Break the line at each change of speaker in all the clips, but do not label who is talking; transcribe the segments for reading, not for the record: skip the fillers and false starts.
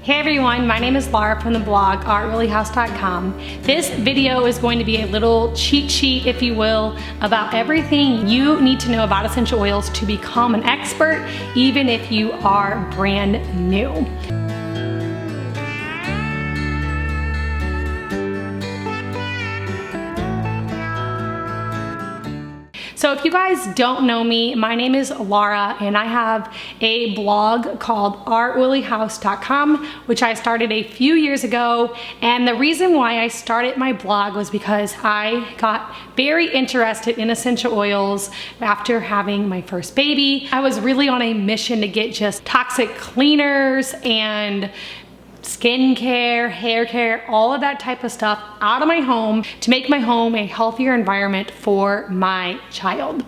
Hey everyone, my name is Laura from the blog artreallyhouse.com. This video is going to be a little cheat sheet, if you will, about everything you need to know about essential oils to become an expert, even if you are brand new. So if you guys don't know me, my name is Laura and I have a blog called artreallyhouse.com, which I started a few years ago. And the reason why I started my blog was because I got very interested in essential oils after having my first baby. I was really on a mission to get just toxic cleaners and skincare, hair care, all of that type of stuff out of my home to make my home a healthier environment for my child.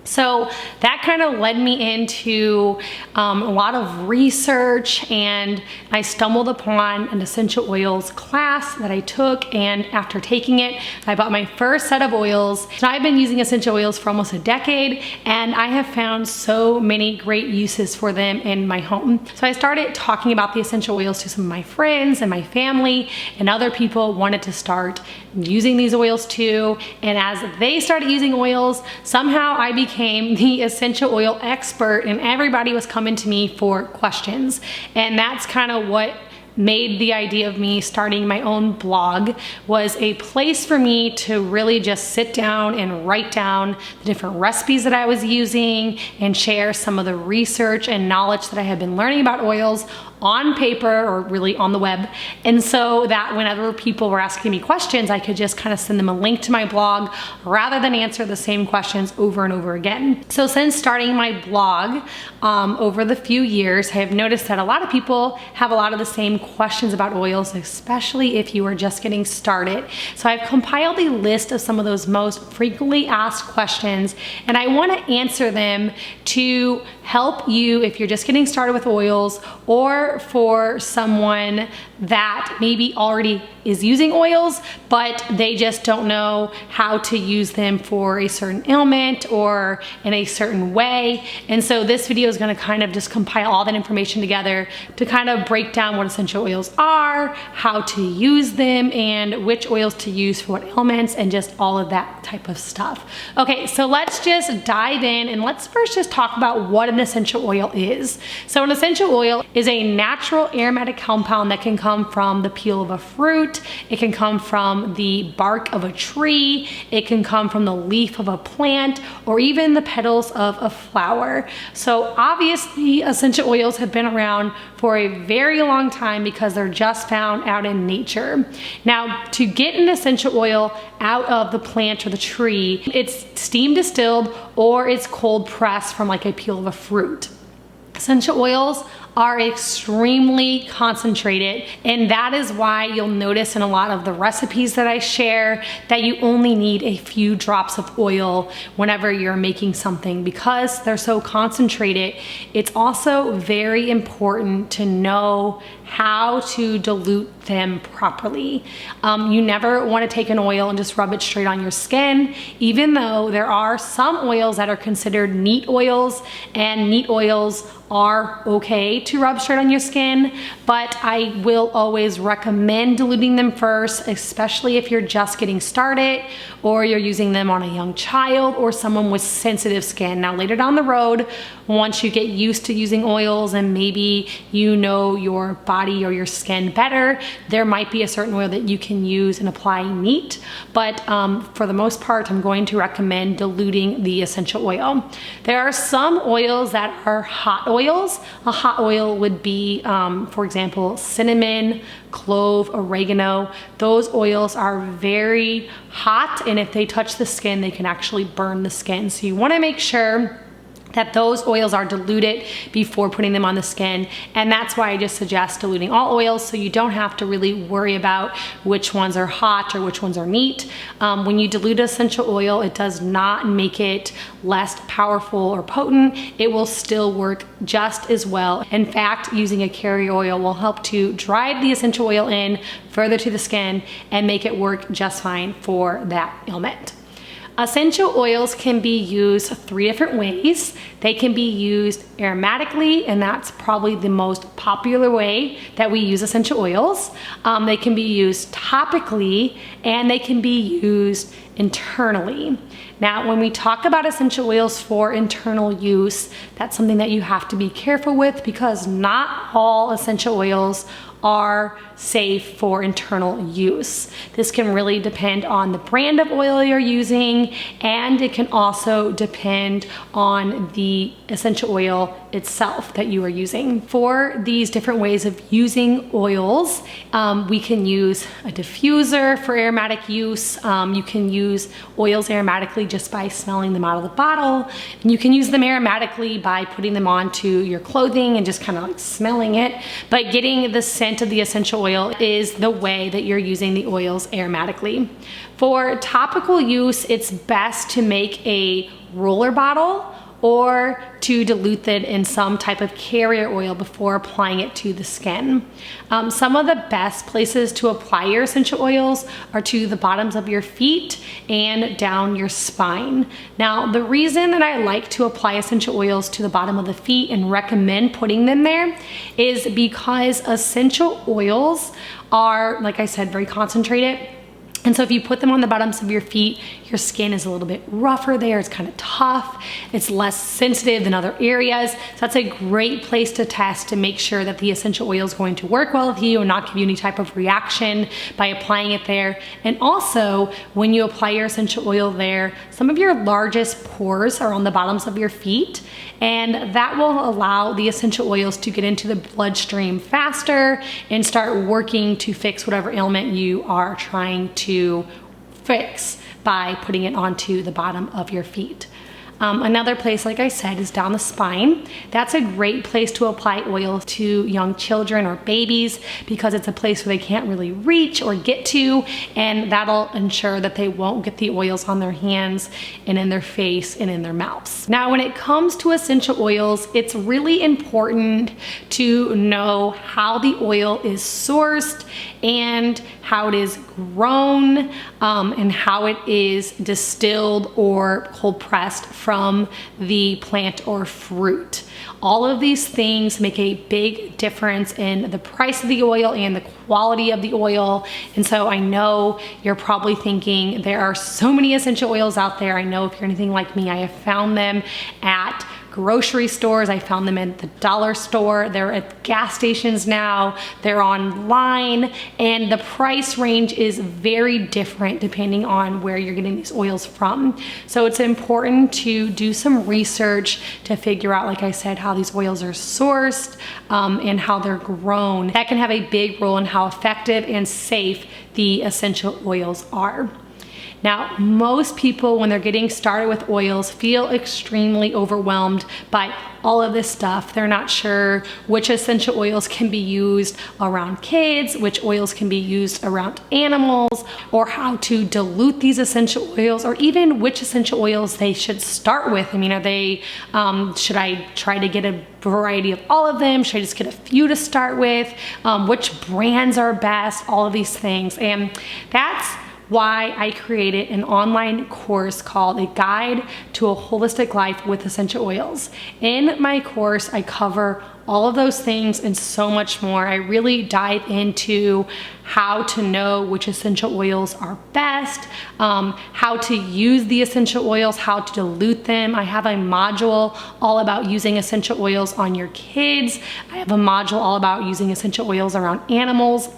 So that kind of led me into a lot of research, and I stumbled upon an essential oils class that I took, and after taking it, I bought my first set of oils. So I've been using essential oils for almost a decade, and I have found so many great uses for them in my home. So I started talking about the essential oils to some of my friends and my family, and other people wanted to start using these oils too. And as they started using oils, somehow I became the essential oil expert, and everybody was coming to me for questions. And that's kind of what made the idea of me starting my own blog, was a place for me to really just sit down and write down the different recipes that I was using and share some of the research and knowledge that I had been learning about oils on paper, or really on the web. And so that whenever people were asking me questions, I could just kind of send them a link to my blog rather than answer the same questions over and over again. So since starting my blog over the few years, I have noticed that a lot of people have a lot of the same questions about oils, especially if you are just getting started. So I've compiled a list of some of those most frequently asked questions, and I want to answer them to help you if you're just getting started with oils, or for someone that maybe already is using oils, but they just don't know how to use them for a certain ailment or in a certain way. And so this video is going to kind of just compile all that information together to kind of break down what essential oils are, how to use them, and which oils to use for what ailments, and just all of that type of stuff. Okay, so let's just dive in, and let's first just talk about what an essential oil is. So an essential oil is a natural aromatic compound that can come from the peel of a fruit, it can come from the bark of a tree, it can come from the leaf of a plant, or even the petals of a flower. So obviously essential oils have been around for a very long time because they're just found out in nature. Now, to get an essential oil out of the plant or the tree, it's steam distilled or it's cold pressed from like a peel of a fruit. Essential oils are extremely concentrated, and that is why you'll notice in a lot of the recipes that I share that you only need a few drops of oil whenever you're making something, because they're so concentrated. It's also very important to know how to dilute them properly. You never want to take an oil and just rub it straight on your skin, even though there are some oils that are considered neat oils, and neat oils are okay to rub straight on your skin, but I will always recommend diluting them first, especially if you're just getting started or you're using them on a young child or someone with sensitive skin. Now later down the road, once you get used to using oils and maybe you know your body or your skin better, there might be a certain oil that you can use and apply neat, but for the most part, I'm going to recommend diluting the essential oil. There are some oils that are hot oils. A hot oil would be, for example, cinnamon, clove, oregano. Those oils are very hot, and if they touch the skin, they can actually burn the skin. So you want to make sure that those oils are diluted before putting them on the skin, and that's why I just suggest diluting all oils, so you don't have to really worry about which ones are hot or which ones are neat. When you dilute essential oil, it does not make it less powerful or potent. It will still work just as well. In fact, using a carrier oil will help to drive the essential oil in further to the skin and make it work just fine for that ailment. Essential oils can be used 3 different ways. They can be used aromatically, and that's probably the most popular way that we use essential oils. They can be used topically, and they can be used internally. Now, when we talk about essential oils for internal use, that's something that you have to be careful with, because not all essential oils are safe for internal use. This can really depend on the brand of oil you're using, and it can also depend on the essential oil itself that you are using. For these different ways of using oils, we can use a diffuser for aromatic use. You can use oils aromatically just by smelling them out of the bottle, and you can use them aromatically by putting them onto your clothing and just kind of like smelling it. But getting the scent of the essential oil is the way that you're using the oils aromatically. For topical use, it's best to make a roller bottle or to dilute it in some type of carrier oil before applying it to the skin. Some of the best places to apply your essential oils are to the bottoms of your feet and down your spine. Now, the reason that I like to apply essential oils to the bottom of the feet and recommend putting them there is because essential oils are, like I said, very concentrated. And so if you put them on the bottoms of your feet, your skin is a little bit rougher there. It's kind of tough. It's less sensitive than other areas. So that's a great place to test to make sure that the essential oil is going to work well with you and not give you any type of reaction by applying it there. And also, when you apply your essential oil there, some of your largest pores are on the bottoms of your feet, and that will allow the essential oils to get into the bloodstream faster and start working to fix whatever ailment you are trying to fix by putting it onto the bottom of your feet. Another place, like I said, is down the spine. That's a great place to apply oil to young children or babies because it's a place where they can't really reach or get to, and that'll ensure that they won't get the oils on their hands and in their face and in their mouths. Now, when it comes to essential oils, it's really important to know how the oil is sourced and how it is grown, and how it is distilled or cold pressed from the plant or fruit. All of these things make a big difference in the price of the oil and the quality of the oil. And so I know you're probably thinking there are so many essential oils out there. I know if you're anything like me, I have found them at grocery stores. I found them at the dollar store. They're at gas stations now. They're online, and the price range is very different depending on where you're getting these oils from. So it's important to do some research to figure out, like I said, how these oils are sourced and how they're grown. That can have a big role in how effective and safe the essential oils are. Now, most people, when they're getting started with oils, feel extremely overwhelmed by all of this stuff. They're not sure which essential oils can be used around kids, which oils can be used around animals, or how to dilute these essential oils, or even which essential oils they should start with. I mean, should I try to get a variety of all of them? Should I just get a few to start with? Which brands are best? All of these things. And that's why I created an online course called A Guide to a Holistic Life with Essential Oils. In my course, I cover all of those things and so much more. I really dive into how to know which essential oils are best, how to use the essential oils, how to dilute them. I have a module all about using essential oils on your kids. I have a module all about using essential oils around animals.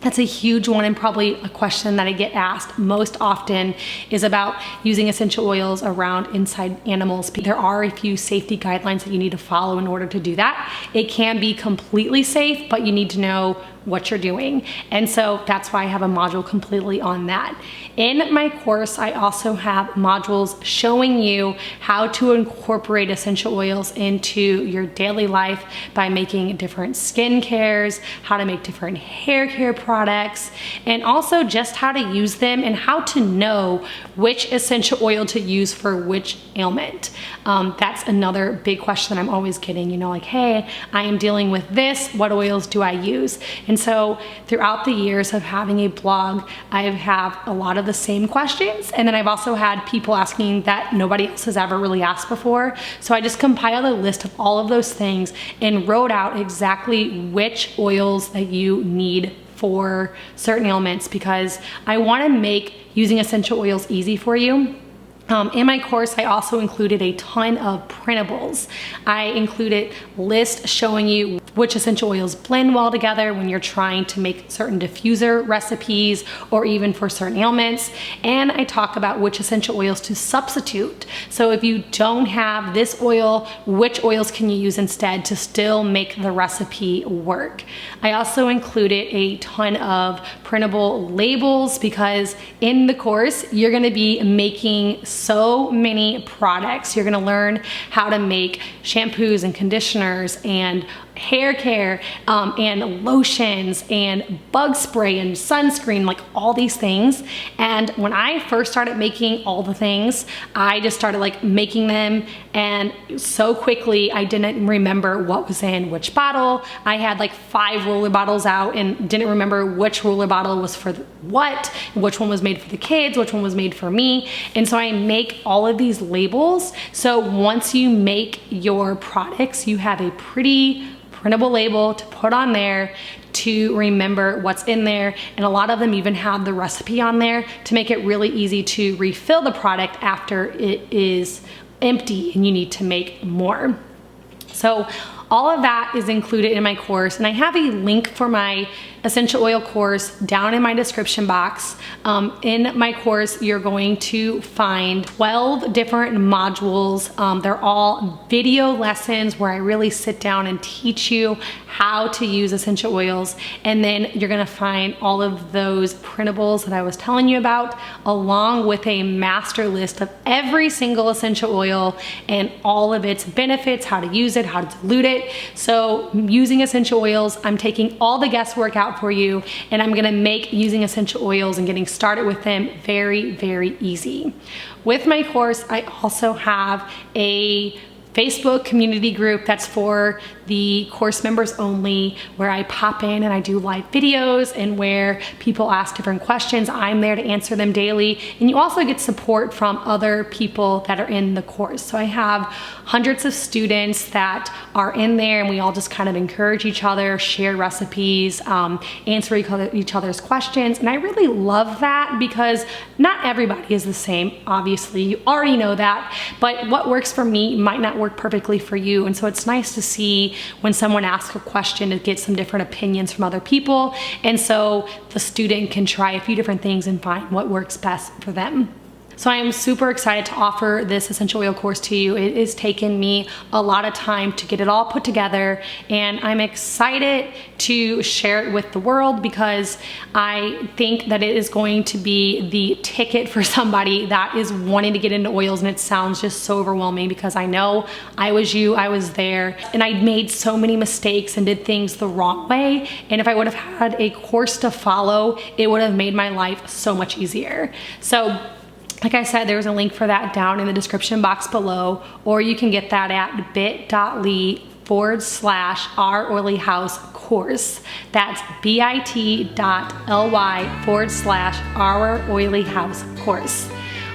That's a huge one, and probably a question that I get asked most often is about using essential oils around inside animals. There are a few safety guidelines that you need to follow in order to do that. It can be completely safe, but you need to know what you're doing. And so that's why I have a module completely on that. In my course, I also have modules showing you how to incorporate essential oils into your daily life by making different skin cares, how to make different hair care products, and also just how to use them and how to know which essential oil to use for which ailment. That's another big question that I'm always getting, like, hey, I am dealing with this, what oils do I use? And And so throughout the years of having a blog, I have a lot of the same questions. And then I've also had people asking that nobody else has ever really asked before. So I just compiled a list of all of those things and wrote out exactly which oils that you need for certain ailments, because I want to make using essential oils easy for you. In my course, I also included a ton of printables. I included lists showing you which essential oils blend well together when you're trying to make certain diffuser recipes or even for certain ailments. And I talk about which essential oils to substitute. So if you don't have this oil, which oils can you use instead to still make the recipe work? I also included a ton of printable labels, because in the course, you're gonna be making so many products. You're gonna learn how to make shampoos and conditioners and hair care and lotions and bug spray and sunscreen, like all these things. And when I first started making all the things, I just started like making them, and so quickly I didn't remember what was in which bottle. I had like 5 roller bottles out and didn't remember which roller bottle was for what, which one was made for the kids, which one was made for me. And so I make all of these labels. So once you make your products, you have a pretty printable label to put on there to remember what's in there. And a lot of them even have the recipe on there to make it really easy to refill the product after it is empty and you need to make more. So all of that is included in my course, and I have a link for my essential oil course down in my description box. In my course, you're going to find 12 different modules. They're all video lessons where I really sit down and teach you how to use essential oils. And then you're gonna find all of those printables that I was telling you about, along with a master list of every single essential oil and all of its benefits, how to use it, how to dilute it. So using essential oils, I'm taking all the guesswork out for you, and I'm gonna make using essential oils and getting started with them very, very easy. With my course, I also have a Facebook community group that's for the course members only, where I pop in and I do live videos and where people ask different questions. I'm there to answer them daily. And you also get support from other people that are in the course. So I have hundreds of students that are in there, and we all just kind of encourage each other, share recipes, answer each other's questions. And I really love that, because not everybody is the same. Obviously, you already know that, but what works for me might not work perfectly for you. And so it's nice to see when someone asks a question to get some different opinions from other people. And so the student can try a few different things and find what works best for them. So I am super excited to offer this essential oil course to you. It has taken me a lot of time to get it all put together, and I'm excited to share it with the world, because I think that it is going to be the ticket for somebody that is wanting to get into oils. And it sounds just so overwhelming, because I know I was you, I was there, and I made so many mistakes and did things the wrong way. And if I would have had a course to follow, it would have made my life so much easier. So like I said, there's a link for that down in the description box below, or you can get that at bit.ly/Our Oily House course. That's bit.ly/Our Oily House course.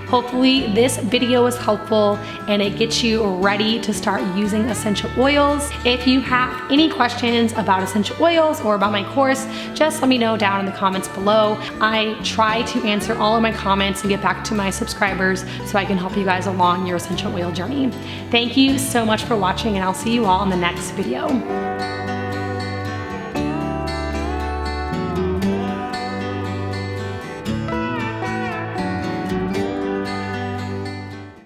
Hopefully this video is helpful and it gets you ready to start using essential oils. If you have any questions about essential oils or about my course, just let me know down in the comments below. I try to answer all of my comments and get back to my subscribers so I can help you guys along your essential oil journey. Thank you so much for watching, and I'll see you all in the next video.